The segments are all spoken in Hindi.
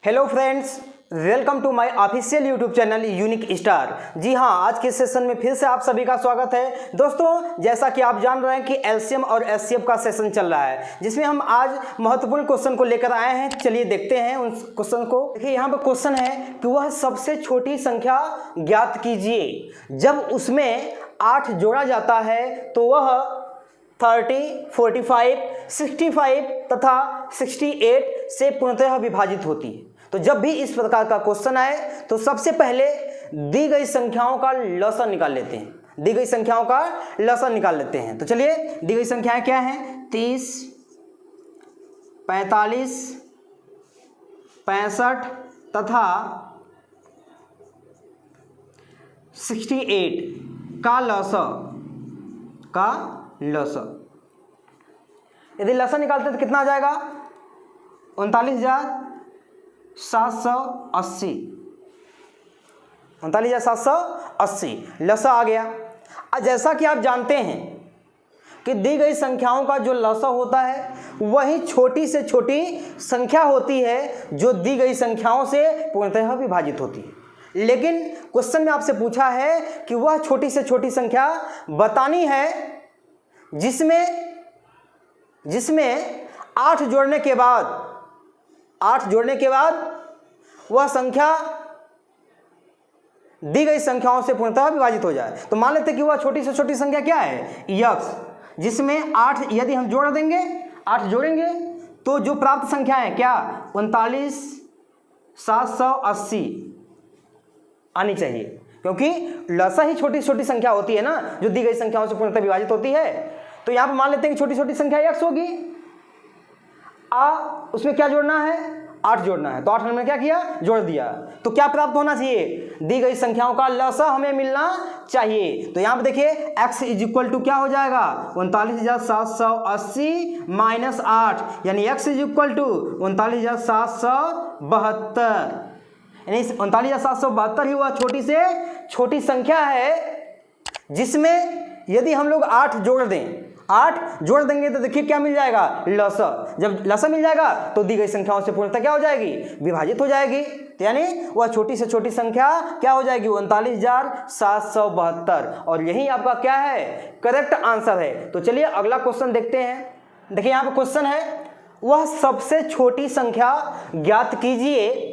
Hello friends, welcome to my official YouTube channel unique star. जी हाँ, आज के सेशन में फिर से आप सभी का स्वागत है। दोस्तों, जैसा कि आप जान रहे हैं कि एलसीएम और एचसीएफ का सेशन चल रहा है, जिसमें हम आज महत्वपूर्ण क्वेश्चन को लेकर आए हैं। चलिए देखते हैं उन क्वेश्चन को। देखिए, यहाँ पर क्वेश्चन है कि वह सबसे छोटी संख्या ज्ञात कीजिए जब उसमें 8 जोड़ा जाता है तो वह 30, 45, 65 तथा 68 से पूर्णतः विभाजित होती है। तो जब भी इस प्रकार का क्वेश्चन आए तो सबसे पहले दी गई संख्याओं का लसाअ निकाल लेते हैं। दी गई संख्याओं का लसाअ निकाल लेते हैं। तो चलिए, दी गई संख्याएं क्या हैं? 30, 45, 65 तथा 68 का लसाअ यदि लसाअ निकालते तो कितना आ जाएगा? 39,780। 39,780 लसाअ आ गया। अब जैसा कि आप जानते हैं कि दी गई संख्याओं का जो लसाअ होता है वही छोटी से छोटी संख्या होती है जो दी गई संख्याओं से पूर्णतः विभाजित होती है। लेकिन क्वेश्चन में आपसे पूछा है कि वह छोटी से छोटी संख्या बतानी है जिसमें 8 जोड़ने के बाद वह संख्या दी गई संख्याओं से पूर्णतः विभाजित हो जाए। तो मान लेते हैं कि वह छोटी से छोटी संख्या क्या है? x, जिसमें 8 यदि हम जोड़ देंगे, 8 जोड़ेंगे तो जो प्राप्त संख्या है क्या? 39,780 आनी चाहिए, क्योंकि लसाअ ही छोटी छोटी संख्या होती है ना, जो दी गई संख्याओं से पूर्णतः विभाजित होती है। तो यहां पर मान लेते हैं कि छोटी छोटी संख्या x होगी। उसमें क्या जोड़ना है? 8 जोड़ना है। तो 8 हमने क्या किया? जोड़ दिया। तो क्या प्राप्त होना चाहिए? दी गई संख्याओं का लसाअ हमें मिलना चाहिए। तो यहां पर देखिए, x इज इक्वल टू क्या हो जाएगा? 39,780 माइनस 8, यानी x इज इक्वल टू 39,772। यानी 39,772 ही वह छोटी से छोटी संख्या है जिसमें यदि हम लोग 8 जोड़ देंगे तो देखिए क्या मिल जाएगा? लसाअ। जब लसाअ मिल जाएगा तो दी गई संख्याओं से पूर्णतः क्या हो जाएगी? विभाजित हो जाएगी। तो यानी वह छोटी से छोटी संख्या क्या हो जाएगी? 39,772। और यही आपका क्या है? करेक्ट आंसर है। तो चलिए अगला क्वेश्चन देखते हैं। देखिए, यहाँ पे क्वेश्चन है, वह सबसे छोटी संख्या ज्ञात कीजिए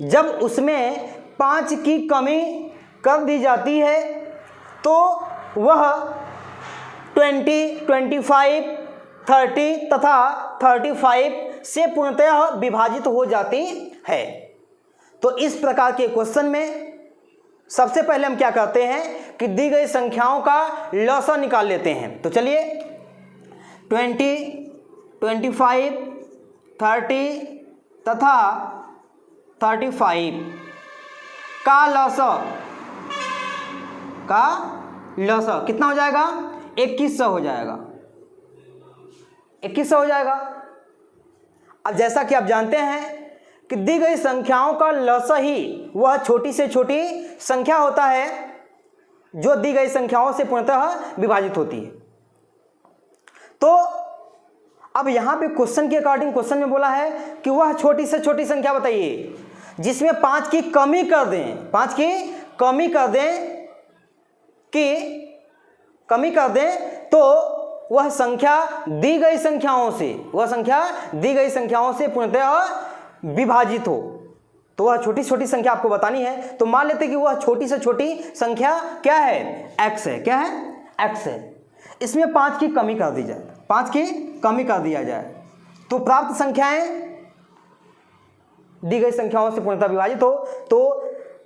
जब उसमें 5 की कमी कर दी जाती है तो वह 20, 25, 30 तथा 35 से पूर्णतः विभाजित हो जाती है। तो इस प्रकार के क्वेश्चन में सबसे पहले हम क्या करते हैं कि दी गई संख्याओं का लसाअ निकाल लेते हैं। तो चलिए, 20, 25, 30 तथा 35 का लसाअ कितना हो जाएगा? 2100 हो जाएगा। 2100 हो जाएगा। अब जैसा कि आप जानते हैं कि दी गई संख्याओं का लसाअ ही वह छोटी से छोटी संख्या होता है जो दी गई संख्याओं से पूर्णतः विभाजित होती है। तो अब यहां पे क्वेश्चन के अकॉर्डिंग क्वेश्चन में बोला है कि वह छोटी से छोटी संख्या बताइए जिसमें 5 की कमी कर दें। 5 की कमी कर दें तो वह संख्या दी गई संख्याओं से पूर्णतः विभाजित हो। तो वह छोटी छोटी संख्या आपको बतानी है। तो मान लेते हैं कि वह छोटी से छोटी संख्या क्या है? x है। क्या है? x है। इसमें 5 की कमी कर दी जाए, 5 की कमी कर दिया जाए तो प्राप्त संख्याएं दी गई संख्याओं से पूर्णतः विभाजित हो। तो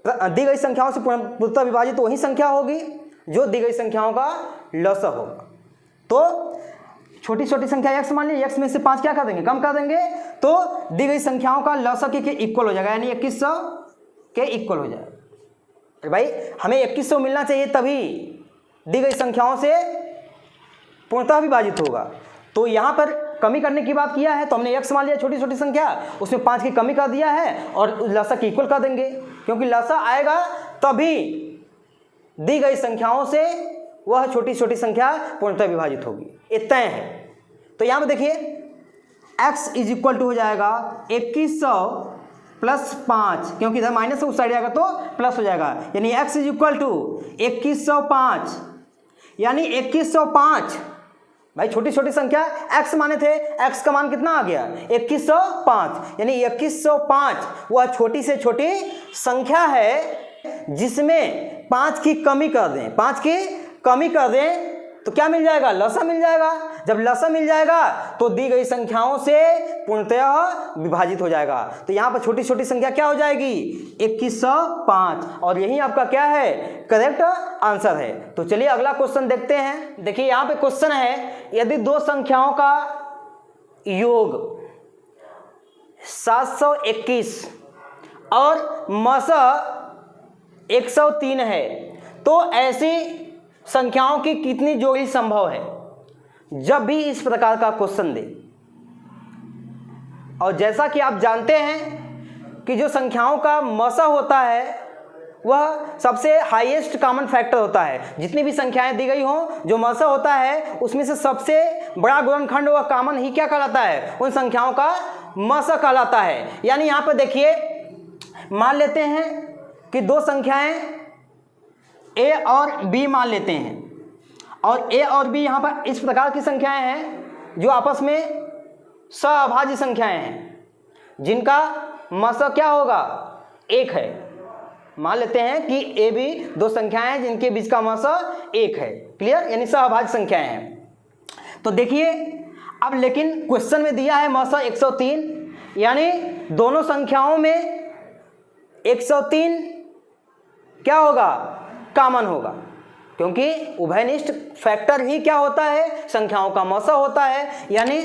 दी गई संख्याओं से पूर्णतः विभाजित वही संख्या होगी जो दी गई संख्याओं का लसाअ होगा। तो छोटी छोटी संख्या x मान लीजिए, x में से 5 क्या कर देंगे? कम कर देंगे तो दी गई संख्याओं का लसाअ के इक्वल हो जाएगा, यानी 2100 के इक्वल हो जाएगा। अरे भाई, हमें 2100 मिलना चाहिए तभी दी गई संख्याओं से पूर्णतः विभाजित होगा। तो यहाँ पर कमी करने की बात किया है तो हमने x मान लिया छोटी छोटी संख्या, उसमें 5 की कमी कर दिया है और लसाअ के इक्वल कर देंगे, क्योंकि लसाअ आएगा तभी दी गई संख्याओं से वह छोटी छोटी संख्या पूर्णतः विभाजित होगी। ये तय है। तो यहाँ पर देखिए x इज इक्वल टू हो जाएगा 2100 +5, क्योंकि इधर माइनस से उस साइड जाएगा तो प्लस हो जाएगा, यानी x इज इक्वल टू 2105, यानी 2105। भाई छोटी छोटी संख्या x माने थे, x का मान कितना आ गया 2105, यानी 2105 वह छोटी से छोटी संख्या है जिसमें 5 की कमी कर दें, 5 की कमी कर दें तो क्या मिल जाएगा, लसा मिल जाएगा। जब लसा मिल जाएगा तो दी गई संख्याओं से पूर्णतः विभाजित हो जाएगा। तो यहाँ पर छोटी छोटी संख्या क्या हो जाएगी 2105, और यही आपका क्या है करेक्ट आंसर है। तो चलिए अगला क्वेश्चन देखते हैं। देखिए यहाँ पे क्वेश्चन है, यदि दो संख्याओं का योग 721 और मसा 103 है तो ऐसी संख्याओं की कितनी जोड़ी संभव है। जब भी इस प्रकार का क्वेश्चन दे, और जैसा कि आप जानते हैं कि जो संख्याओं का मसा होता है वह सबसे हाईएस्ट कॉमन फैक्टर होता है। जितनी भी संख्याएं दी गई हों, जो मसा होता है उसमें से सबसे बड़ा गुणनखंड वह कॉमन ही क्या कहलाता है, उन संख्याओं का मसा कहलाता है। यानी यहाँ पर देखिए, मान लेते हैं कि दो संख्याएं a और b मान लेते हैं, और a और b यहाँ पर इस प्रकार की संख्याएं हैं जो आपस में सअभाज्य संख्याएं हैं, जिनका मसा क्या होगा 1 है। मान लेते हैं कि a b दो संख्याएं हैं जिनके बीच का मसा 1 है। क्लियर, यानी सअभाज्य संख्याएं हैं। तो देखिए अब लेकिन क्वेश्चन में दिया है मसा 103, यानी दोनों संख्याओं में 103 क्या होगा, कॉमन होगा, क्योंकि उभयनिष्ठ फैक्टर ही क्या होता है, संख्याओं का मसा होता है। यानी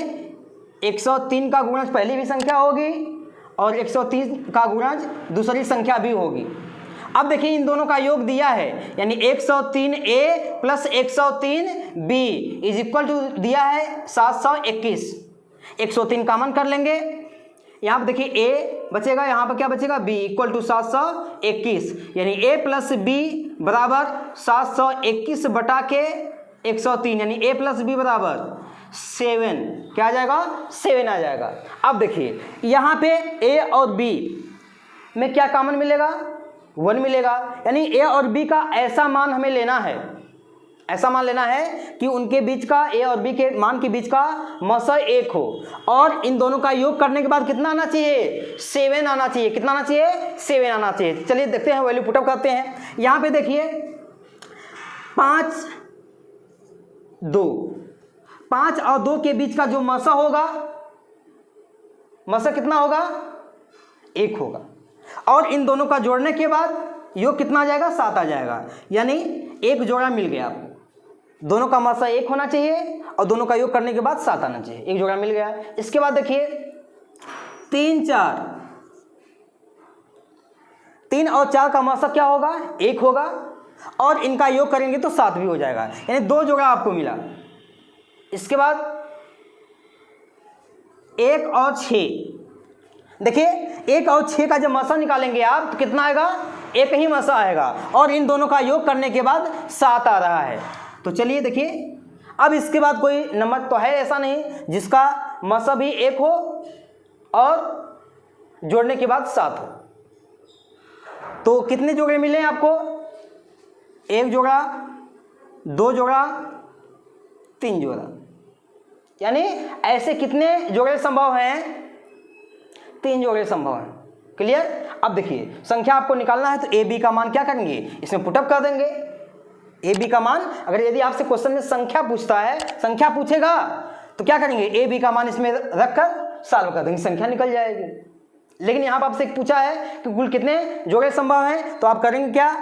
103 का गुणज पहली भी संख्या होगी और 103 का गुणज दूसरी संख्या भी होगी। अब देखिए इन दोनों का योग दिया है, यानी 103a plus 103b is equal to दिया है 721। 103 कॉमन कर लेंगे, यहाँ पर देखिए a बचेगा, यहाँ पर क्या बचेगा b इक्वल टू 721, यानी a प्लस b बराबर 721 बटा के 103, यानी a प्लस b बराबर 7, क्या आ जाएगा 7 आ जाएगा। अब देखिए यहाँ पे a और b में क्या कॉमन मिलेगा, 1 मिलेगा, यानी a और b का ऐसा मान हमें लेना है, ऐसा मान लेना है कि उनके बीच का a और b के मान के बीच का मसा 1 हो, और इन दोनों का योग करने के बाद कितना आना चाहिए 7 आना चाहिए। कितना आना चाहिए 7 आना चाहिए। चलिए देखते हैं, वैल्यू पुटअप करते हैं। यहाँ पे देखिए 5 और 2 के बीच का जो मसा होगा, मसा कितना होगा 1 होगा, और इन दोनों का जोड़ने के बाद योग कितना आ जाएगा 7 आ जाएगा, यानी एक जोड़ा मिल गया आपको। दोनों का मसा 1 होना चाहिए और दोनों का योग करने के बाद 7 आना चाहिए, एक जोड़ा मिल गया। इसके बाद देखिए 3 और 4 का मसा क्या होगा 1 होगा, और इनका योग करेंगे तो 7 भी हो जाएगा, यानी 2 जोड़ा आपको मिला। इसके बाद 1 और 6, देखिए 1 और 6 का जब मसा निकालेंगे आप तो कितना आएगा 1 ही मसा आएगा, और इन दोनों का योग करने के बाद 7 आ रहा है। तो चलिए देखिए, अब इसके बाद कोई नंबर तो है ऐसा नहीं जिसका मसा भी 1 हो और जोड़ने के बाद 7 हो। तो कितने जोड़े मिले आपको, 1 जोड़ा, 2 जोड़ा, 3 जोड़ा, यानी ऐसे कितने जोड़े संभव हैं 3 जोड़े संभव हैं। क्लियर। अब देखिए संख्या आपको निकालना है तो ए बी का मान क्या करेंगे, इसमें पुटअप कर देंगे। ए बी का मान, अगर यदि आपसे क्वेश्चन में संख्या पूछता है, संख्या पूछेगा तो क्या करेंगे, ए बी का मान इसमें रखकर सॉल्व कर देंगे, संख्या निकल जाएगी। लेकिन यहाँ पर आपसे एक पूछा है कि कुल कितने जोड़े संभव हैं, तो आप करेंगे क्या,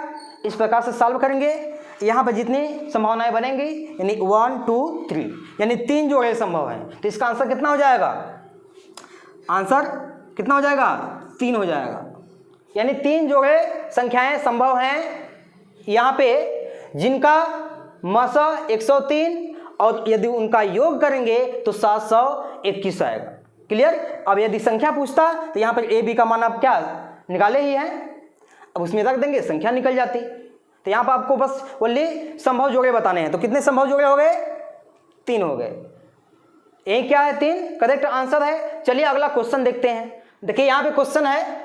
इस प्रकार से सॉल्व करेंगे। यहाँ पर जितनी संभावनाएं बनेंगी यानी 1 2 3, यानी 3 जोड़े संभव हैं। तो इसका आंसर कितना हो जाएगा, आंसर कितना हो जाएगा 3 हो जाएगा, यानी 3 जोड़े संख्याएं संभव हैं यहाँ पे जिनका मसा 103 और यदि उनका योग करेंगे तो 721 आएगा। क्लियर। अब यदि संख्या पूछता तो यहाँ पर ए बी का मान आप क्या निकाले ही हैं, अब उसमें रख देंगे संख्या निकल जाती। तो यहाँ पर आपको बस ओनली संभव जोड़े बताने हैं। तो कितने संभव जोड़े हो गए, 3 हो गए। ये क्या है 3 करेक्ट आंसर है। चलिए अगला क्वेश्चन देखते हैं। देखिए यहाँ पे क्वेश्चन है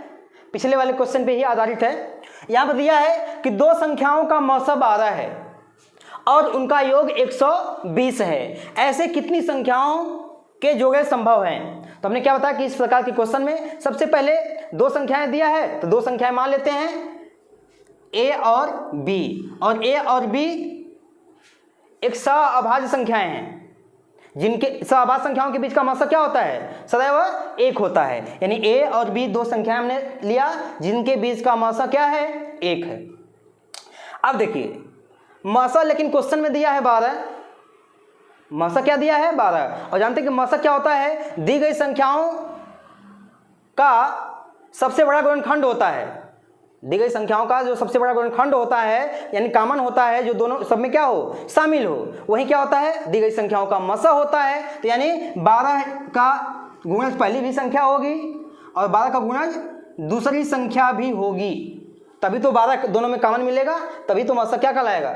पिछले वाले क्वेश्चन पे ही आधारित है। यहाँ पर दिया है कि दो संख्याओं का मौसा 12 है और उनका योग 120 है, ऐसे कितनी संख्याओं के जोड़े संभव हैं। तो हमने क्या बताया कि इस प्रकार के क्वेश्चन में सबसे पहले दो संख्याएं दिया है तो दो संख्याएं मान लेते हैं a और b, और a और b एक सअभाज्य संख्याएं हैं जिनके सअभाज्य संख्याओं के बीच का मौसा क्या होता है, सदैव एक होता है। यानी a और b दो संख्याएं हमने लिया जिनके बीच का मौसा क्या है, एक है। अब देखिए मौसा लेकिन क्वेश्चन में दिया है 12, मौसा क्या दिया है 12, और जानते हैं कि मौसा क्या होता है, दी गई संख्याओं का सबसे बड़ा गुणनखंड होता है। दी गई संख्याओं का जो सबसे बड़ा गुणनखंड होता है यानी कॉमन होता है, जो दोनों सब में क्या हो, शामिल हो, वही क्या होता है, दी गई संख्याओं का मौसा होता है। तो यानी 12 का गुणज पहली भी संख्या होगी और 12 का गुणज दूसरी संख्या भी होगी, तभी तो 12 दोनों में कॉमन मिलेगा, तभी तो मौसा क्या कहलाएगा,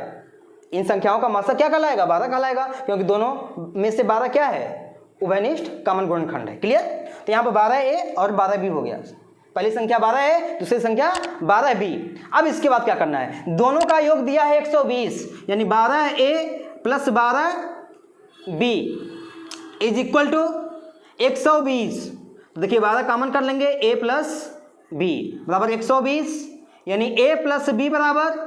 इन संख्याओं का मौसा क्या कहलाएगा, 12 कहलाएगा, क्योंकि दोनों में से 12 क्या है, उभयनिष्ठ कॉमन गुणनखंड है। क्लियर। तो यहाँ पर 12a और 12b हो गया, पहली संख्या 12 है, दूसरी संख्या 12b। अब इसके बाद क्या करना है, दोनों का योग दिया है 120, यानी 12a plus 12b is equal to 120। तो देखिए 12 कॉमन कर लेंगे, a प्लस b बराबर 120, यानी a प्लस b बराबर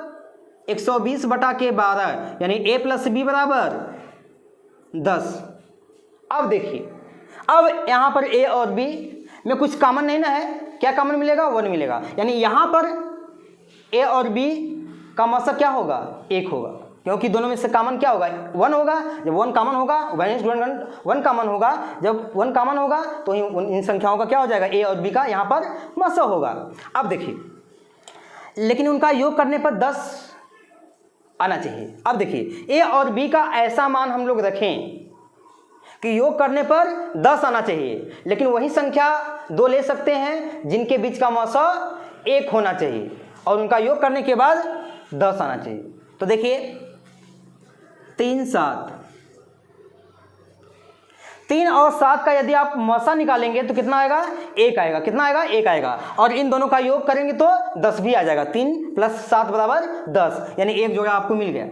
120 बटा के 12, यानी a प्लस b बराबर 10। अब देखिए अब यहाँ पर a और b में कुछ कॉमन नहीं ना है, क्या कॉमन मिलेगा, 1 मिलेगा, यानी यहाँ पर a और b का मौसा क्या होगा, 1 होगा, क्योंकि दोनों में से कॉमन क्या होगा, 1 होगा। जब 1 कॉमन होगा, उभयनिष्ठ गुणनखंड 1 कॉमन होगा, जब 1 कॉमन होगा तो इन संख्याओं का क्या हो जाएगा, a और b का यहाँ पर मौसा होगा। अब देखिए लेकिन उनका योग करने पर 10 आना चाहिए। अब देखिए a और b का ऐसा मान हम लोग रखें कि योग करने पर 10 आना चाहिए, लेकिन वही संख्या दो ले सकते हैं जिनके बीच का मौसा 1 होना चाहिए और उनका योग करने के बाद 10 आना चाहिए। तो देखिए 3 7, 3 और 7 का यदि आप मौसा निकालेंगे तो कितना आएगा, 1 आएगा। कितना आएगा, 1 आएगा, और इन दोनों का योग करेंगे तो 10 भी आ जाएगा। 3 + 7 बराबर 10, यानी एक जोड़ा आपको मिल गया।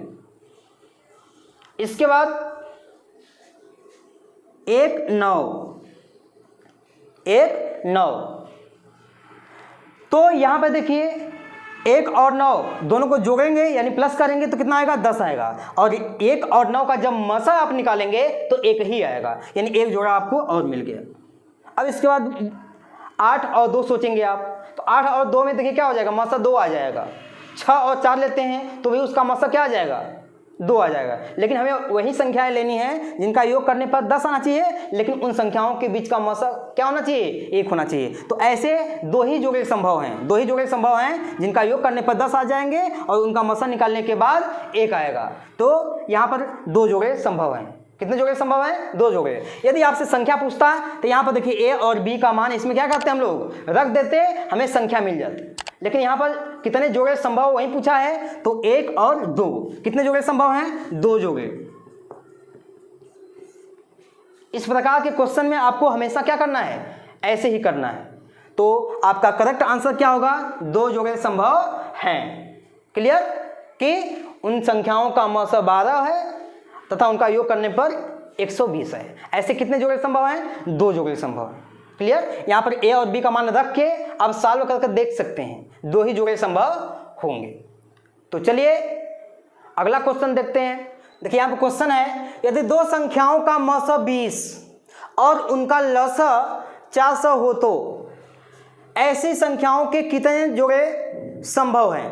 इसके बाद 1 9, 1 9, तो यहां पे देखिए 1 और 9 दोनों को जोड़ेंगे यानी प्लस करेंगे तो कितना आएगा, 10 आएगा, और 1 और 9 का जब मौसा आप निकालेंगे तो 1 ही आएगा, यानी एक जोड़ा आपको और मिल गया। अब इसके बाद 8 और 2 सोचेंगे आप, तो 8 और 2 में देखिए क्या हो जाएगा, मौसा 2 आ जाएगा। 6 और 4 लेते हैं तो भी उसका मौसा क्या आ जाएगा, 2 आ जाएगा। लेकिन हमें वही संख्याएं लेनी है जिनका योग करने पर 10 आना चाहिए, लेकिन उन संख्याओं के बीच का मौसा क्या होना चाहिए, 1 होना चाहिए। तो ऐसे दो ही जोड़े संभव हैं, दो ही जोड़े संभव हैं जिनका योग करने पर 10 आ जाएंगे और उनका मौसा निकालने के बाद 1 आएगा। तो यहाँ पर 2 जोड़े संभव हैं। कितने जोड़े संभव हैं, 2 जोड़े। यदि आपसे संख्या पूछता है तो यहाँ पर देखिए a और b का मान इसमें क्या करते हैं, हम लोग रख देते, हमें संख्या मिल जाती। लेकिन यहाँ पर कितने जोड़े संभव वही पूछा है, तो 1 और 2। कितने जोड़े संभव हैं, 2 जोड़े। इस प्रकार के क्वेश्चन में आपको हमेशा क्या करना है, ऐसे ही करना है। तो आपका करेक्ट आंसर क्या होगा, 2 जोड़े संभव हैं। क्लियर, कि उन संख्याओं का मौसा 12 है तथा उनका योग करने पर 120 है। ऐसे कितने जोड़े संभव हैं, 2 जोड़े संभव हैं। क्लियर। यहाँ पर a और b का मान रख के अब सॉल्व करके देख सकते हैं, 2 ही जोड़े संभव होंगे। तो चलिए अगला क्वेश्चन देखते हैं। देखिए यहाँ पर क्वेश्चन है, यदि 2 संख्याओं का मौसा 20 और उनका लसा 400 हो तो ऐसी संख्याओं के कितने जोड़े संभव हैं।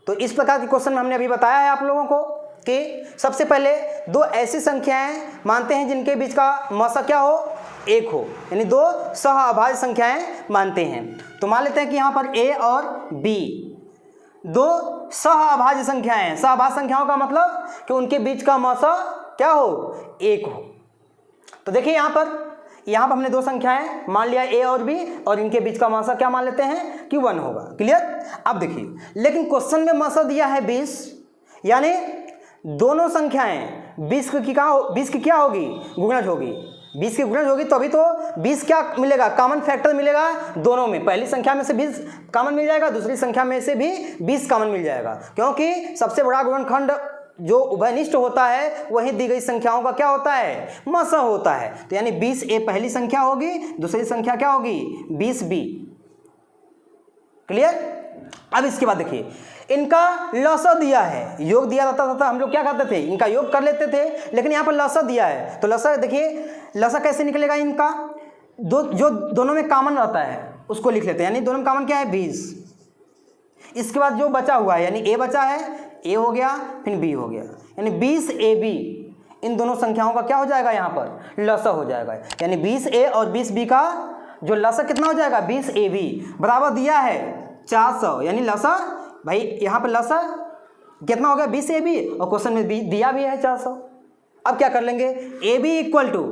तो इस प्रकार के क्वेश्चन में हमने अभी बताया है आप लोगों को कि सबसे पहले 2 ऐसी संख्याएं मानते हैं जिनके बीच का मौसा क्या हो, 1 हो, यानी 2 सहअभाज्य संख्याएं मानते हैं। तो मान लेते हैं कि यहाँ पर a और b 2 सहअभाज्य संख्याएं हैं। सहअभाज्य संख्याओं का मतलब कि उनके बीच का मौसा क्या हो, 1 हो। तो देखिए यहाँ पर हमने 2 संख्याएं मान लिया a और b, और इनके बीच का मौसा क्या मान लेते हैं कि 1 होगा। क्लियर। अब देखिए लेकिन क्वेश्चन में मौसा दिया है 20, यानी दोनों संख्याएं 20 की क्या होगी, गुणज होगी। 20 की गुणज होगी तो अभी तो 20 क्या मिलेगा, कॉमन फैक्टर मिलेगा दोनों में। पहली संख्या में से 20 कॉमन मिल जाएगा, दूसरी संख्या में से भी 20 कॉमन मिल जाएगा, क्योंकि सबसे बड़ा गुणनखंड जो उभयनिष्ठ होता है वही दी गई संख्याओं का क्या होता है, मसा होता है। तो यानी 20a पहली संख्या होगी, दूसरी संख्या क्या होगी 20b। क्लियर। अब इसके बाद देखिए इनका लसा दिया है, योग दिया रहता था हम लोग क्या करते थे, इनका योग कर लेते थे, लेकिन यहाँ पर लसा दिया है तो लसा देखिए लसा कैसे निकलेगा इनका, जो दोनों में कॉमन रहता है उसको लिख लेते हैं, यानी दोनों में कॉमन क्या है 20। इसके बाद जो बचा हुआ है यानी a बचा है, a हो गया फिर b हो गया, यानी 20ab इन दोनों संख्याओं का क्या हो जाएगा यहाँ पर लसा हो जाएगा, यानी 20a और 20b का जो लसा कितना हो जाएगा 20ab बराबर दिया है 400, यानी लसा भाई यहाँ पर लसा कितना हो गया 20ab और क्वेश्चन में दिया भी है 400। अब क्या कर लेंगे ab इक्वल टू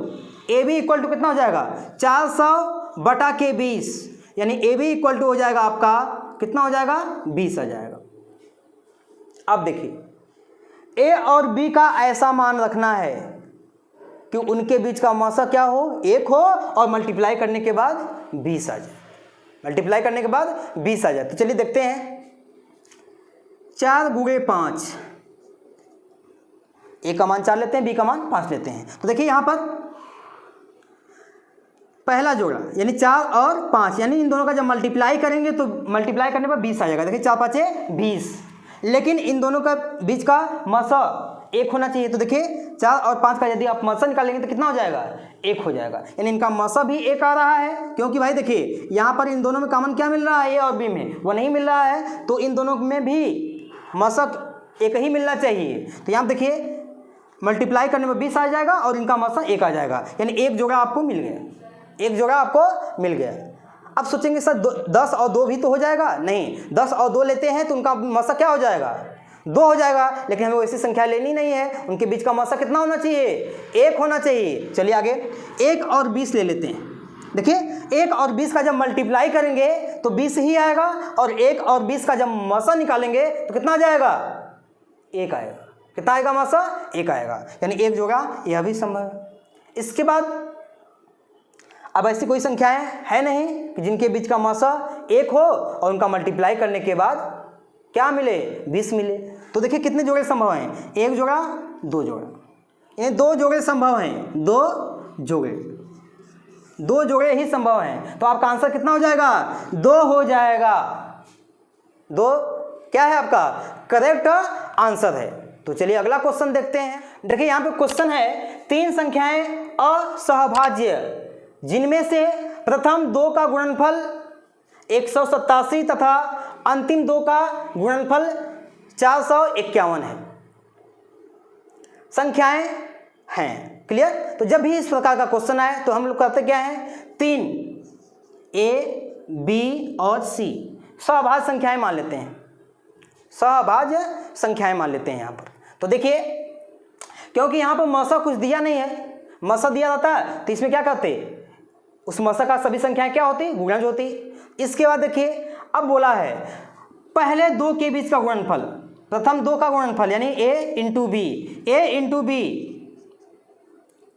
कितना हो जाएगा 400 बटा के 20, यानी ab इक्वल टू हो जाएगा आपका कितना हो जाएगा 20 आ जाएगा। अब देखिए a और b का ऐसा मान रखना है कि उनके बीच का मौसा क्या हो 1 हो और मल्टीप्लाई करने के बाद 20 आ जाए, मल्टीप्लाई करने के बाद 20 आ जाए। तो चलिए देखते हैं 4 गुणे 5, a का मान 4 लेते हैं, b का मान 5 लेते हैं। तो देखिए यहाँ पर पहला जोड़ा यानी 4 और 5, यानी इन दोनों का जब मल्टीप्लाई करेंगे तो मल्टीप्लाई करने पर 20 आ जाएगा। देखिए 4 5 20, लेकिन इन दोनों का बीच का मसा 1 होना चाहिए। तो देखिए 4 और 5 का यदि आप मसा निकालेंगे तो कितना हो जाएगा 1 हो जाएगा, यानी इनका मसा भी 1 आ रहा है, क्योंकि भाई देखिए यहाँ पर इन दोनों में कॉमन क्या मिल रहा है a और b में, वो नहीं मिल रहा है, तो इन दोनों में भी मसा 1 ही मिलना चाहिए। तो यहाँ देखिए मल्टीप्लाई करने में 20 आ जाएगा और इनका मसा 1 आ जाएगा, यानी एक जोड़ा आपको मिल गया, एक जोड़ा आपको मिल गया। अब सोचेंगे सर 10 और 2 भी तो हो जाएगा, नहीं 10 और 2 लेते हैं तो उनका मसा क्या हो जाएगा 2 हो जाएगा, लेकिन हमें वैसी संख्या लेनी नहीं है, उनके बीच का मसा कितना होना चाहिए 1 होना चाहिए। चलिए आगे 1 और 20 ले लेते हैं। देखिए 1 और 20 का जब मल्टीप्लाई करेंगे तो 20 ही आएगा, और 1 और 20 का जब मसा निकालेंगे तो कितना आ जाएगा 1 आएगा। कितना आएगा मसा 1 आएगा, यानी एक जोड़ा यह भी संभव है। इसके बाद अब ऐसी कोई संख्याएं है नहीं कि जिनके बीच का मसा 1 हो और उनका मल्टीप्लाई करने के बाद क्या मिले 20 मिले। तो देखिए कितने जोड़े संभव हैं, 1 जोड़ा 2 जोड़ा, ये 2 जोड़े संभव हैं, 2 जोड़े ही संभव हैं। तो आपका आंसर कितना हो जाएगा 2 हो जाएगा, 2 क्या है आपका करेक्ट आंसर है। तो चलिए अगला क्वेश्चन देखते हैं। देखिए यहाँ पे क्वेश्चन है 3 संख्याएं असहभाज्य जिनमें से प्रथम 2 का गुणनफल 187 तथा अंतिम 2 का गुणनफल 451 है, संख्याएं हैं। क्लियर। तो जब भी इस प्रकार का क्वेश्चन आए तो हम लोग करते क्या है 3 a b और c सहभाज्य संख्याएं मान लेते हैं, सहभाज्य संख्याएं मान लेते हैं यहाँ पर। तो देखिए क्योंकि यहाँ पर मसा कुछ दिया नहीं है, मसा दिया रहता है तो इसमें क्या करते उस मसा का सभी संख्याएं क्या होती गुणज होती। इसके बाद देखिए अब बोला है पहले 2 के बीच का गुणनफल, प्रथम 2 का गुणनफल यानी a इंटू बी,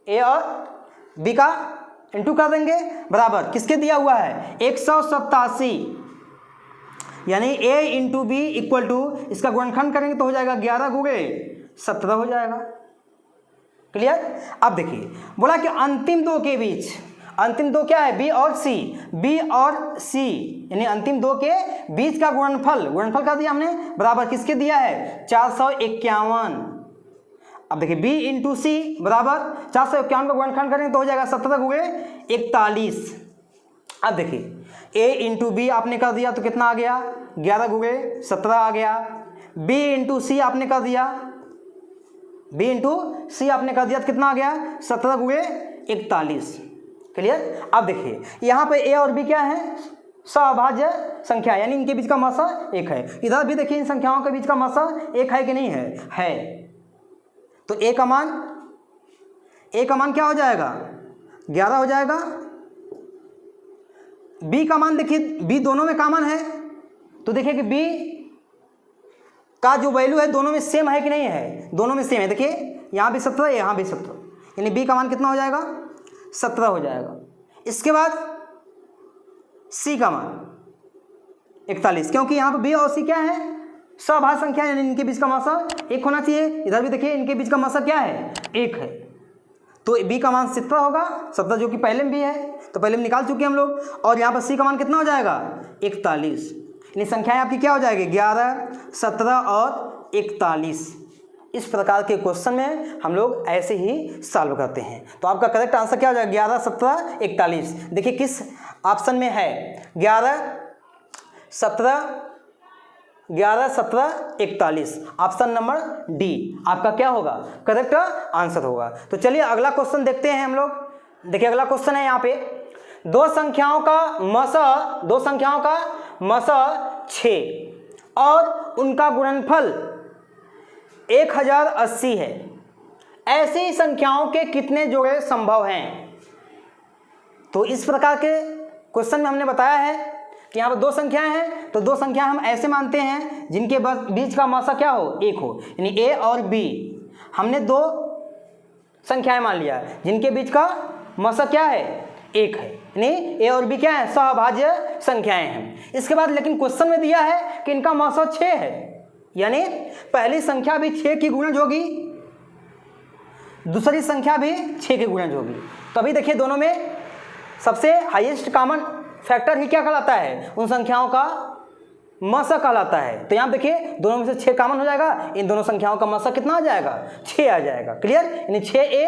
a और b का इंटू कर देंगे बराबर किसके दिया हुआ है 187, यानी a into B equal to इसका गुणनखंड करेंगे तो हो जाएगा 11 गुणे 17 हो जाएगा। क्लियर। अब देखिए बोला कि अंतिम 2 के बीच, अंतिम 2 क्या है b और c, यानी अंतिम 2 के बीच का गुणनफल कर दिया हमने बराबर किसके दिया है 451। अब देखिए b इंटू सी बराबर 451 का गुणनखंड करेंगे तो हो जाएगा 17 गुणे 41। अब देखिए a इंटू बी आपने कर दिया तो कितना आ गया 11 गुणे 17 आ गया, b इंटू सी आपने कर दिया, b इंटू सी आपने कर दिया तो कितना आ गया 17 गुणे 41। क्लियर। अब देखिए यहाँ पे a और b क्या है सहभाज्य संख्या, यानी इनके बीच का मसा 1 है। इधर भी देखिए इन संख्याओं के बीच का मसा 1 है कि नहीं है। तो a का मान क्या हो जाएगा 11 हो जाएगा। b का मान देखिए b दोनों में कॉमन है, तो देखिए कि b का जो वैल्यू है दोनों में सेम है कि नहीं है, दोनों में सेम है। देखिए यहाँ भी 17 यहाँ भी 17, यानी b का मान कितना हो जाएगा 17 हो जाएगा। इसके बाद सी का मान 41, क्योंकि यहाँ पर बी और सी क्या है, सभाज्य संख्या, यानी इनके बीच का मासा 1 होना चाहिए। इधर भी देखिए इनके बीच का मासा क्या है, 1 है, तो बी का मान 17 होगा, 17 जो कि पहले में भी है, तो पहले में निकाल चुके हम लोग। और यहाँ पर सी का मान कितना हो जाएगा, 41। यानी संख्याएं आपकी क्या हो जाएगी, 11, 17 और 41। इस प्रकार के क्वेश्चन में हम लोग ऐसे ही सॉल्व करते हैं। तो आपका करेक्ट आंसर क्या हो जाएगा, 11, 17, 41। देखिए किस ऑप्शन में है, 11, 17, 41। ऑप्शन नंबर डी आपका क्या होगा, करेक्ट आंसर होगा। तो चलिए अगला क्वेश्चन देखते हैं हम लोग। देखिए अगला क्वेश्चन है यहाँ पे, दो संख्याओं का मसा 6 और उनका गुणनफल 1080 है। ऐसी संख्याओं के कितने जोड़े संभव हैं। तो इस प्रकार के क्वेश्चन में हमने बताया है कि यहाँ पर दो संख्याएं हैं, तो दो संख्या हम ऐसे मानते हैं जिनके बीच का मासा क्या हो, 1 हो, यानी ए और बी। हमने दो संख्याएं मान लिया जिनके बीच का मासा क्या है, 1 है, यानी ए और बी क्या है, सहभाज्य संख्याएं हैं। इसके बाद लेकिन क्वेश्चन में दिया है कि इनका मासा 6 है, यानी पहली संख्या भी 6 की गुणज होगी, दूसरी संख्या भी 6 की गुणज होगी। तो अभी देखिए दोनों में सबसे हाईएस्ट कॉमन फैक्टर ही क्या कहलाता है, उन संख्याओं का मासा कहलाता है। तो यहाँ देखिए दोनों में से 6 कॉमन हो जाएगा, इन दोनों संख्याओं का मासा कितना आ जाएगा, 6 आ जाएगा। क्लियर, यानी 6a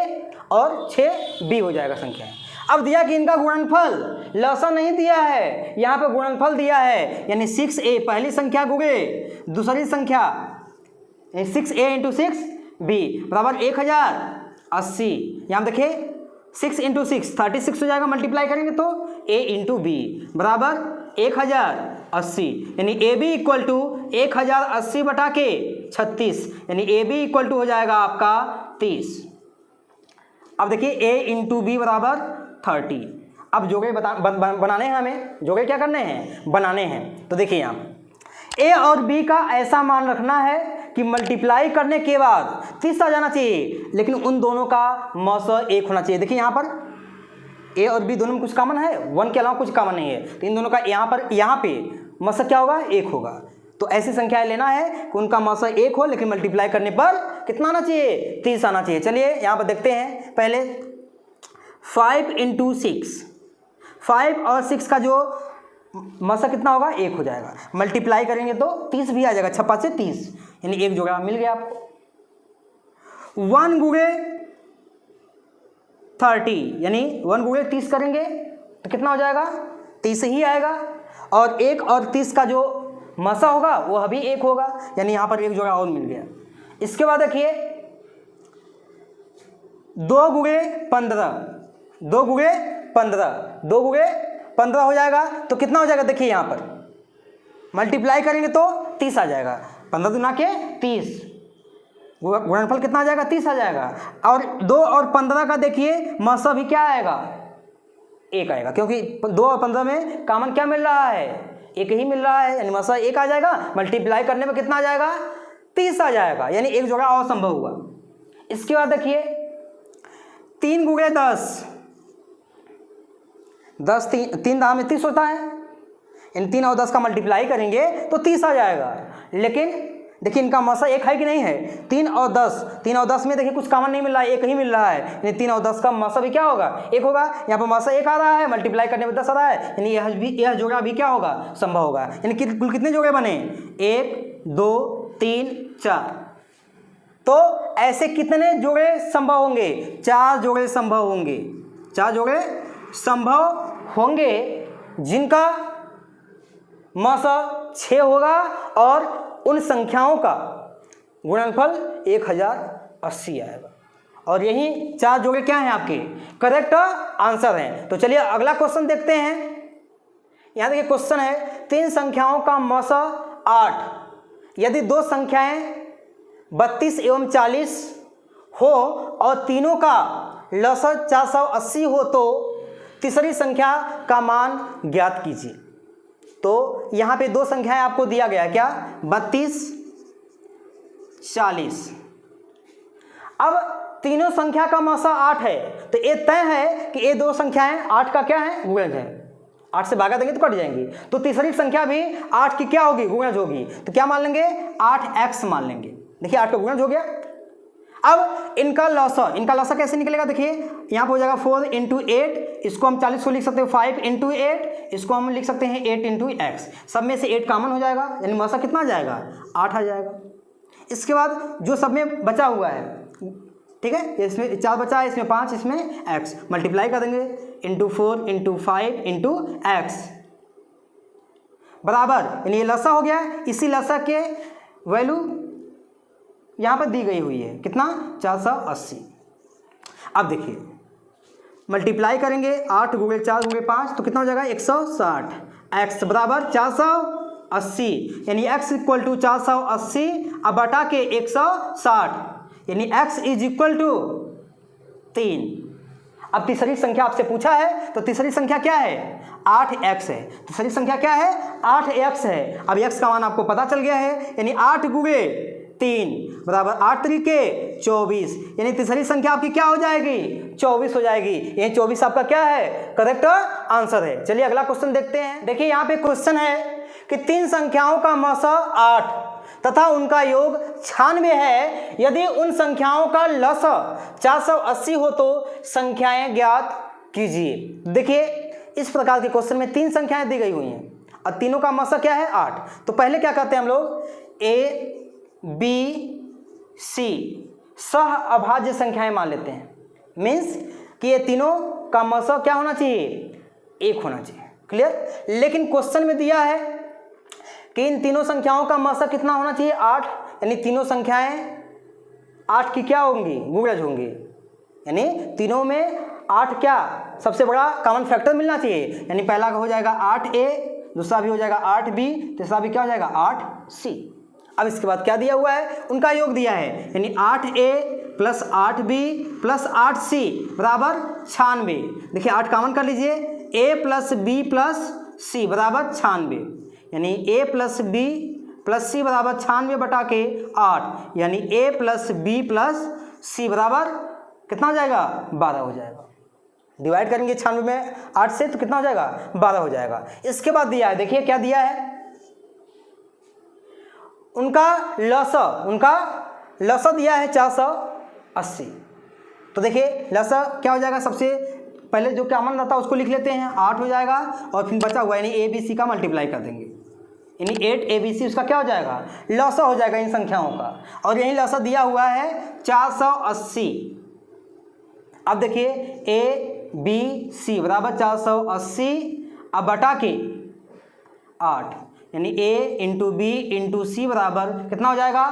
और 6b हो जाएगा संख्या। अब दिया कि इनका गुणनफल, लसा नहीं दिया है, यहाँ पे गुणनफल दिया है, यानी 6a पहली संख्या गुणे दूसरी संख्या, 6a इंटू 6b बराबर 1080। यहाँ देखिए 6 इंटू 6 36 हो जाएगा, मल्टीप्लाई करेंगे तो a इंटू बी बराबर 1080, यानी ए बी इक्वल टू 1080 बटा के 36, यानी ए बी इक्वल टू हो जाएगा आपका 30। अब देखिए a इंटू बी बराबर 30। अब जोड़े बनाने हैं, हमें जोड़े क्या करने हैं, बनाने हैं। तो देखिए यहाँ a और b का ऐसा मान रखना है कि मल्टीप्लाई करने के बाद 30 आ जाना चाहिए, लेकिन उन दोनों का मासा 1 होना चाहिए। देखिए यहाँ पर a और b दोनों में कुछ कॉमन है, 1 के अलावा कुछ कॉमन नहीं है, तो इन दोनों का यहाँ पे मासा क्या होगा, 1 होगा। तो ऐसी संख्याएं लेना है कि उनका मासा 1 हो, लेकिन मल्टीप्लाई करने पर कितना आना चाहिए, 30 आना चाहिए। चलिए यहाँ पर देखते हैं, पहले 5 इंटू 6, 5 और 6 का जो मासा कितना होगा, 1 हो जाएगा, मल्टीप्लाई करेंगे तो 30 भी आ जाएगा, 6 5 से 30, यानी एक जोड़ा मिल गया आपको। 1 गुणे 30, यानी 1 गुणे 30 करेंगे तो कितना हो जाएगा, 30 ही आएगा, और 1 और 30 का जो मासा होगा वो अभी 1 होगा, यानी यहाँ पर एक जोड़ा और मिल गया। इसके बाद देखिए 2 गुणे 15, 2 गुणे 15, 2 गुणे 15 हो जाएगा, तो कितना हो जाएगा, देखिए यहाँ पर मल्टीप्लाई करेंगे तो 30 आ जाएगा, 15 दूना के 30, गुणनफल कितना आ जाएगा, 30 आ जाएगा। और 2 और 15 का देखिए मासा भी क्या आएगा, 1 आएगा, क्योंकि 2 और 15 में कॉमन क्या मिल रहा है, 1 ही मिल रहा है, यानी मासा 1 आ जाएगा, मल्टीप्लाई करने में कितना आ जाएगा, 30 आ जाएगा, यानी एक जोड़ा और संभव हुआ। इसके बाद देखिए 3 गुणे 10, 3 दाम में 30 होता है, इन 3 और 10 का मल्टीप्लाई करेंगे तो 30 आ जाएगा, लेकिन देखिए इनका मासा 1 है कि नहीं है, 3 और 10 में देखिए कुछ कॉमन नहीं मिल रहा है, 1 ही मिल रहा है, यानी 3 और 10 का मासा भी क्या होगा, 1 होगा। यहाँ पर मासा 1 आ रहा है, मल्टीप्लाई करने में 10 आ रहा है, यानी यह जोड़ा भी क्या होगा, संभव होगा। यानी कुल कितने जोड़े बने, 1 2 3 4, तो ऐसे कितने जोड़े संभव होंगे, 4 जोड़े संभव होंगे, 4 जोड़े संभव होंगे जिनका मासा 6 होगा और उन संख्याओं का गुणनफल 1080 आएगा। और यही 4 जोड़े क्या हैं, आपके करेक्ट आंसर हैं। तो चलिए अगला क्वेश्चन देखते हैं। यहाँ देखिए क्वेश्चन है, 3 संख्याओं का मासा 8, यदि 2 संख्याएं 32 एवं 40 हो और तीनों का लसा 480 हो तो तीसरी संख्या का मान ज्ञात कीजिए। तो यहाँ पे 2 संख्याएं आपको दिया गया है, क्या, 32 40। अब तीनों संख्या का मौसा 8 है, तो ये तय है कि ये दो संख्याएं 8 का क्या है, गुणज है। 8 से भागा देंगे तो कट जाएंगी, तो तीसरी संख्या भी 8 की क्या होगी, गुणज होगी। तो क्या मान लेंगे, 8x मान लेंगे। देखिए 8 का गुणज हो गया। अब इनका लौसा कैसे निकलेगा, देखिए यहाँ पर हो जाएगा 4 × 8, इसको हम 40 को लिख सकते हैं 5 × 8, इसको हम लिख सकते हैं 8 × x। सब में से 8 कॉमन हो जाएगा, यानी मौसा कितना आ जाएगा, 8 आ जाएगा। इसके बाद जो सब में बचा हुआ है, ठीक है, इसमें 4 बचा है, इसमें 5, इसमें x, मल्टीप्लाई कर देंगे × 4 × 5 × x बराबर, यानी ये लसा हो गया। इसी लसा के वैल्यू यहाँ पर दी गई हुई है, कितना, 480। अब देखिए मल्टीप्लाई करेंगे 8 × 4 × 5 तो कितना हो जाएगा, 160। x बराबर 480, यानी x = 480 अब बटा के 160, यानी x = 3। अब तीसरी संख्या आपसे पूछा है, तो तीसरी संख्या क्या है, 8x है। तीसरी संख्या क्या है, 8x है। अब x का मान आपको पता चल गया है, यानी 8 × 3 बराबर 8 × 3 = 24, यानी तीसरी संख्या आपकी क्या हो जाएगी, 24 हो जाएगी। यही 24 आपका क्या है, करेक्ट आंसर है। चलिए अगला क्वेश्चन देखते हैं। देखिए यहाँ पे क्वेश्चन है कि 3 संख्याओं का मौसा 8 तथा उनका योग 96 है, यदि उन संख्याओं का लसा 480 हो तो संख्याएं ज्ञात कीजिए। देखिए इस प्रकार के क्वेश्चन में 3 संख्याएं दी गई हुई हैं और तीनों का मौसा क्या है, 8। तो पहले क्या करते हैं हम लोग, A B C सह अभाज्य संख्याएं मान लेते हैं। मीन्स कि ये तीनों का मौसा क्या होना चाहिए, 1 होना चाहिए। क्लियर। लेकिन क्वेश्चन में दिया है कि इन तीनों संख्याओं का मौसा कितना होना चाहिए, 8, यानी तीनों संख्याएं 8 की क्या होंगी, गुणज होंगी। यानी तीनों में 8 क्या सबसे बड़ा कॉमन फैक्टर मिलना चाहिए, यानी पहला हो जाएगा 8A, दूसरा भी हो जाएगा 8B, तीसरा भी क्या हो जाएगा 8C। अब इसके बाद क्या दिया हुआ है, उनका योग दिया है, यानी 8A + 8B + 8C बराबर 96। देखिए 8 कॉमन कर लीजिए, A + B + C बराबर 96, यानी A + B + C बराबर 96 बटा के 8, यानी A + B + C बराबर कितना हो जाएगा, 12 हो जाएगा। डिवाइड करेंगे 96 में 8 से तो कितना हो जाएगा, 12 हो जाएगा। इसके बाद दिया है, देखिए क्या दिया है, उनका लसा दिया है 480। तो देखिए लसा क्या हो जाएगा, सबसे पहले जो कॉमन रहता है उसको लिख लेते हैं, 8 हो जाएगा, और फिर बचा हुआ यानी ABC का मल्टीप्लाई कर देंगे, यानी 8ABC उसका क्या हो जाएगा, लसा हो जाएगा इन संख्याओं का। और यही लसा दिया हुआ है 480। अब देखिए ABC बराबर 480 अब बटा के 8, यानी A × B × C बराबर कितना हो जाएगा,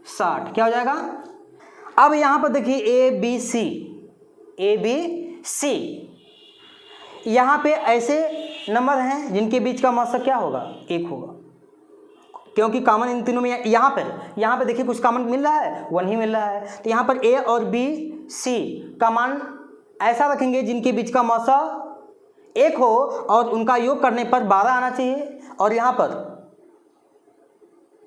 60। क्या हो जाएगा, अब यहाँ पर देखिए ABC यहाँ पे ऐसे नंबर हैं जिनके बीच का मौसा क्या होगा, 1 होगा, क्योंकि कॉमन इन तीनों में यहाँ पे देखिए कुछ कॉमन मिल रहा है, 1 ही मिल रहा है। तो यहाँ पर A और B C का मान ऐसा रखेंगे जिनके बीच का मौसा 1 हो और उनका योग करने पर 12 आना चाहिए, और यहाँ पर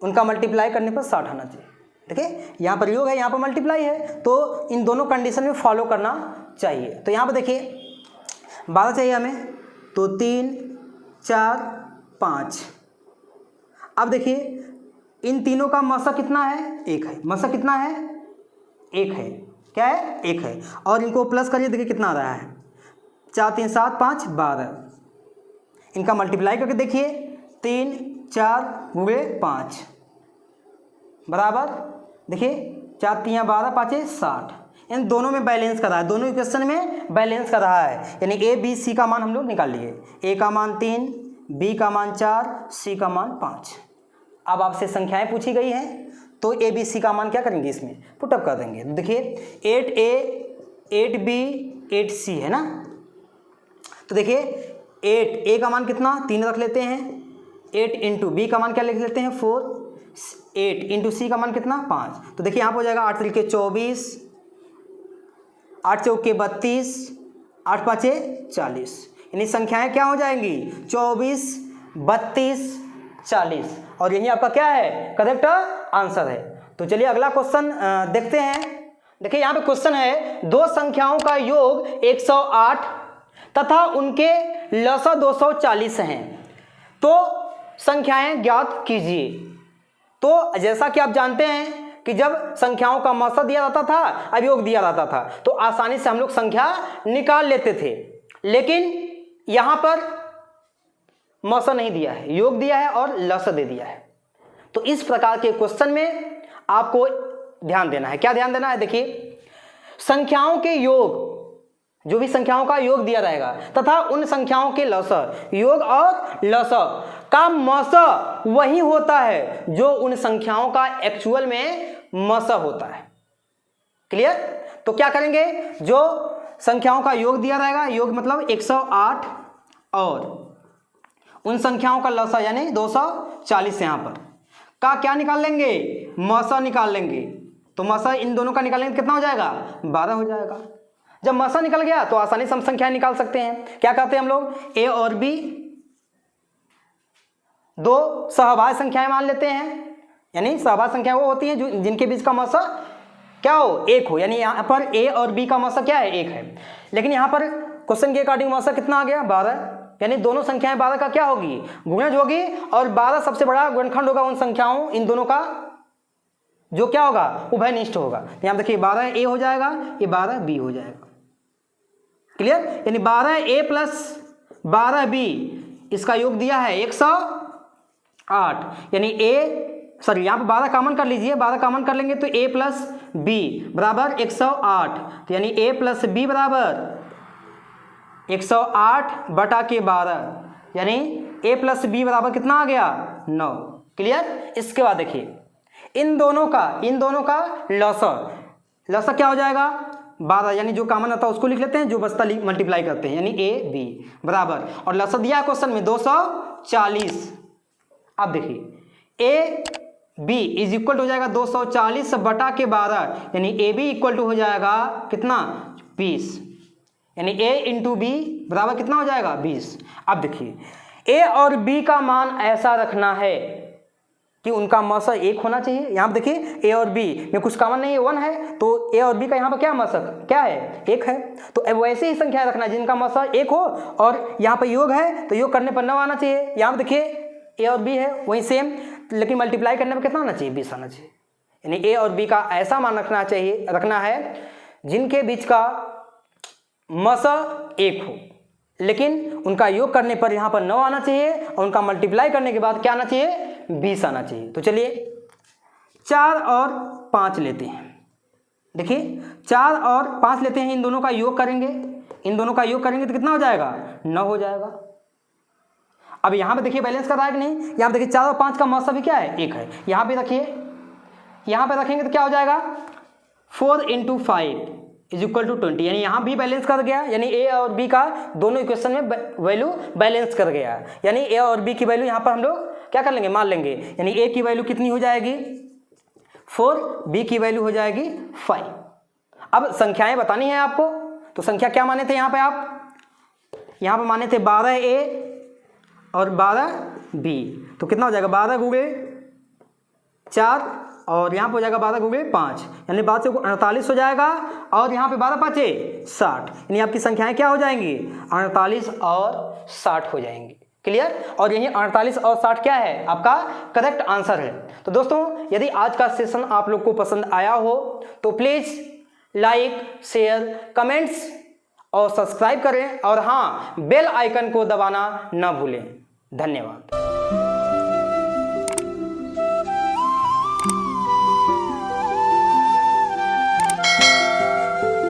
उनका मल्टीप्लाई करने पर 60 आना चाहिए। देखिए यहाँ पर योग है, यहाँ पर मल्टीप्लाई है, तो इन दोनों कंडीशन में फॉलो करना चाहिए। तो यहाँ पर देखिए 12 चाहिए हमें, तो 3 4 5। अब देखिए इन तीनों का मौसा कितना है, 1 है। मौसा कितना है, 1 है। क्या है, 1 है। और इनको प्लस करिए, देखिए कितना आ रहा है, 4 3 7 5 12। इनका मल्टीप्लाई करके देखिए, 3 4 × 5 बराबर, देखिए 4 3 12 5 60। इन दोनों में बैलेंस कर रहा है, दोनों इक्वेशन में बैलेंस कर रहा है, यानी A B C का मान हम लोग निकाल लिए। A का मान 3, B का मान 4, C का मान 5। अब आपसे संख्याएं पूछी गई हैं, तो A B C का मान क्या करेंगे, इसमें पुटअप कर देंगे। देखिए 8A 8B 8C है ना, तो देखिए 8A का मान कितना, 3 रख लेते हैं, 8 × B का मान क्या लिख लेते हैं, 4, 8 × C का मान कितना, 5। तो देखिए यहाँ पर हो जाएगा 8 3 24, 8 चौके 32, 8 5 40, यानी संख्याएं क्या हो जाएंगी, 24 32 40, और यही आपका क्या है, करेक्ट आंसर है। तो चलिए अगला क्वेश्चन देखते हैं। देखिए यहाँ पे क्वेश्चन है, दो संख्याओं का योग 108 तथा उनके लसा 240 हैं, तो संख्याएं ज्ञात कीजिए। तो जैसा कि आप जानते हैं कि जब संख्याओं का मसा दिया जाता था, अब योग दिया जाता था, तो आसानी से हम लोग संख्या निकाल लेते थे। लेकिन यहां पर मसा नहीं दिया है, योग दिया है और लसा दे दिया है। तो इस प्रकार के क्वेश्चन में आपको ध्यान देना है। क्या ध्यान देना है? देखिए, संख्याओं के योग, जो भी संख्याओं का योग दिया रहेगा तथा उन संख्याओं के लसा, योग और लसा का मसा वही होता है जो उन संख्याओं का एक्चुअल में मसा होता है। क्लियर? तो क्या करेंगे, जो संख्याओं का योग दिया रहेगा, योग मतलब 108 और उन संख्याओं का लसा यानी 240 यहां पर का क्या निकाल लेंगे, मसा निकाल लेंगे। तो मसा इन दोनों का निकालेंगे कितना हो जाएगा, 12 हो जाएगा। जब मसा निकल गया तो आसानी से हम संख्या निकाल सकते हैं। क्या कहते हैं हम लोग, ए और बी दो सहभाज्य संख्याएं मान लेते हैं, यानी सहभाज्य संख्या वो होती है जो जिनके बीच का मसा क्या हो, एक हो। यानी यहाँ पर ए और बी का मसा क्या है, एक है। लेकिन यहाँ पर क्वेश्चन के अकॉर्डिंग मसा कितना आ गया, 12। यानी दोनों संख्याएं 12 का क्या होगी, गुणज होगी, और 12 सबसे बड़ा गुणनखंड होगा उन संख्याओं, इन दोनों का जो क्या होगा, उभयनिष्ठ होगा। यहाँ देखिए 12 ए हो जाएगा, ये 12 बी हो जाएगा। क्लियर? यानी 12 ए प्लस 12 बी, इसका योग दिया है 108। यानी यहाँ पर 12 कॉमन कर लीजिए, 12 कॉमन कर लेंगे तो a प्लस बी बराबर 108। तो यानी a प्लस बी बराबर 108 बटा के 12, यानी a प्लस बी बराबर कितना आ गया, 9। क्लियर? इसके बाद देखिए, इन दोनों का लसा क्या हो जाएगा, 12, यानी जो कॉमन आता है उसको लिख लेते हैं, जो बचता मल्टीप्लाई करते हैं, यानी a b बराबर, और लसा दिया क्वेश्चन में 240। अब देखिए ए बी इज इक्वल हो जाएगा 240 बटा के 12, यानी ए बी इक्वल टू हो जाएगा कितना, 20। यानी ए इंटू बी बराबर कितना हो जाएगा, 20। अब देखिए ए और बी का मान ऐसा रखना है कि उनका मसा एक होना चाहिए। यहाँ पर देखिए ए और बी में कुछ कॉमन नहीं है, 1 है, तो ए और बी का यहाँ पर क्या मसा क्या है, एक है। तो अब वैसे ही संख्या रखना जिनका मसा एक हो, और यहाँ पर योग है तो योग करने पर 9 आना चाहिए। यहाँ पर देखिए ए और बी है वही सेम, लेकिन मल्टीप्लाई करने में कितना आना चाहिए, 20 आना चाहिए। यानी ए और बी का ऐसा मान रखना है जिनके बीच का मसा एक हो, लेकिन उनका योग करने पर यहाँ पर 9 आना चाहिए, और उनका मल्टीप्लाई करने के बाद क्या आना चाहिए, 20 आना चाहिए। तो चलिए 4 और 5 लेते हैं। देखिए 4 और 5 लेते हैं, इन दोनों का योग करेंगे, तो कितना हो जाएगा, 9 हो जाएगा। अब यहाँ पे देखिए बैलेंस कर रहा है कि नहीं, यहाँ पे देखिए 4 और 5 का मसा भी क्या है, एक है। यहाँ पे रखिए, यहाँ पे रखेंगे तो क्या हो जाएगा, 4 × 5 इज इक्वल टू 20। यानी यहाँ भी बैलेंस कर गया, यानी ए और बी का दोनों इक्वेशन में वैल्यू बैलेंस कर गया। यानी ए और बी की वैल्यू यहाँ पर हम लोग क्या कर लेंगे, मान लेंगे। यानी ए की वैल्यू कितनी हो जाएगी, 4, बी की वैल्यू हो जाएगी 5। अब संख्याएं बतानी है आपको, तो संख्या क्या माने थे यहाँ पे, आप यहाँ पे माने थे 12a और 12b, तो कितना हो जाएगा, 12 गुणे 4 और यहाँ पे हो जाएगा 12 गुणे 5, यानी 12 से 48 हो जाएगा, और यहाँ पे 12 5 60, यानी आपकी संख्याएं क्या हो जाएंगी, 48 और 60 हो जाएंगी। क्लियर? और यही 48 और 60 क्या है, आपका करेक्ट आंसर है। तो दोस्तों, यदि आज का सेशन आप लोग को पसंद आया हो तो प्लीज़ लाइक, शेयर, कमेंट्स और सब्सक्राइब करें, और हाँ, बेल आइकन को दबाना ना भूलें। धन्यवाद।